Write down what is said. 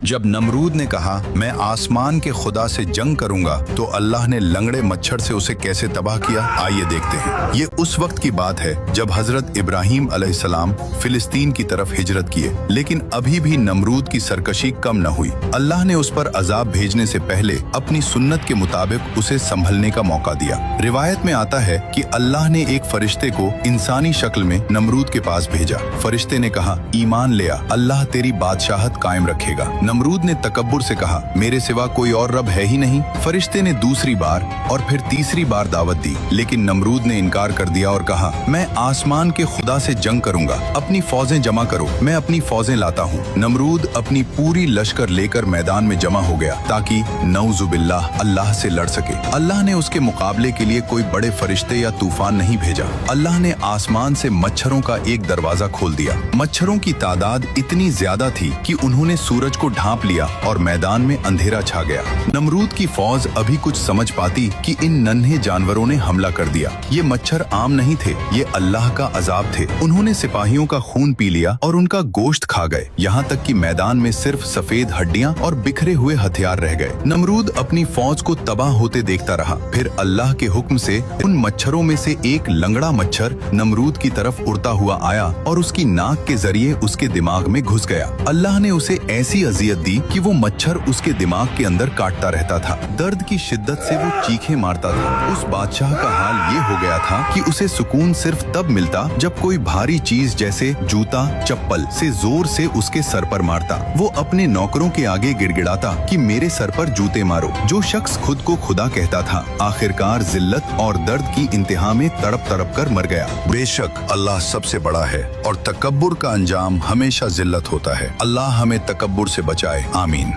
जब नमरूद ने कहा मैं आसमान के खुदा से जंग करूंगा तो अल्लाह ने लंगड़े मच्छर से उसे कैसे तबाह किया, आइए देखते हैं। ये उस वक्त की बात है जब हजरत इब्राहीम अलैहिस्सलाम फिलिस्तीन की तरफ हिजरत किए, लेकिन अभी भी नमरूद की सरकशी कम न हुई। अल्लाह ने उस पर अजाब भेजने से पहले अपनी सुन्नत के मुताबिक उसे संभलने का मौका दिया। रिवायत में आता है कि अल्लाह ने एक फरिश्ते को इंसानी शक्ल में नमरूद के पास भेजा। फरिश्ते ने कहा, ईमान ले आ, अल्लाह तेरी बादशाहत कायम रखेगा। नमरूद ने तकब्बुर से कहा, मेरे सिवा कोई और रब है ही नहीं। फरिश्ते ने दूसरी बार और फिर तीसरी बार दावत दी, लेकिन नमरूद ने इनकार कर दिया और कहा, मैं आसमान के खुदा से जंग करूंगा, अपनी फौजें जमा करो, मैं अपनी फौजें लाता हूँ। नमरूद अपनी पूरी लश्कर लेकर मैदान में जमा हो गया ताकि नऊजुबिल्लाह अल्लाह से लड़ सके। अल्लाह ने उसके मुकाबले के लिए कोई बड़े फरिश्ते या तूफान नहीं भेजा। अल्लाह ने आसमान से मच्छरों का एक दरवाजा खोल दिया। मच्छरों की तादाद इतनी ज्यादा थी कि उन्होंने सूरज को ढांप लिया और मैदान में अंधेरा छा गया। नमरूद की फौज अभी कुछ समझ पाती कि इन नन्हे जानवरों ने हमला कर दिया। ये मच्छर आम नहीं थे, ये अल्लाह का अजाब थे। उन्होंने सिपाहियों का खून पी लिया और उनका गोश्त खा गए, यहाँ तक कि मैदान में सिर्फ सफेद हड्डियां और बिखरे हुए हथियार रह गए। नमरूद अपनी फौज को तबाह होते देखता रहा। फिर अल्लाह के हुक्म से उन मच्छरों में से एक लंगड़ा मच्छर नमरूद की तरफ उड़ता हुआ आया और उसकी नाक के जरिए उसके दिमाग में घुस गया। अल्लाह ने उसे ऐसी अजियत दी कि वो मच्छर उसके दिमाग के अंदर काटता रहता था। दर्द की शिद्दत से वो चीखें मारता था। उस बादशाह का हाल ये हो गया था कि उसे सुकून सिर्फ तब मिलता जब कोई भारी चीज जैसे जूता चप्पल से जोर से उसके सर पर मारता। वो अपने नौकरों के आगे गिड़गिड़ाता कि मेरे सर पर जूते मारो। जो शख्स खुद को खुदा कहता था, आखिरकार जिल्लत और दर्द की इंतहा में तड़प तड़प कर मर गया। बेशक अल्लाह सबसे बड़ा है और तकब्बुर का अंजाम हमेशा जिल्लत होता है। अल्लाह हमें तकब्बुर से बचाए, आमीन।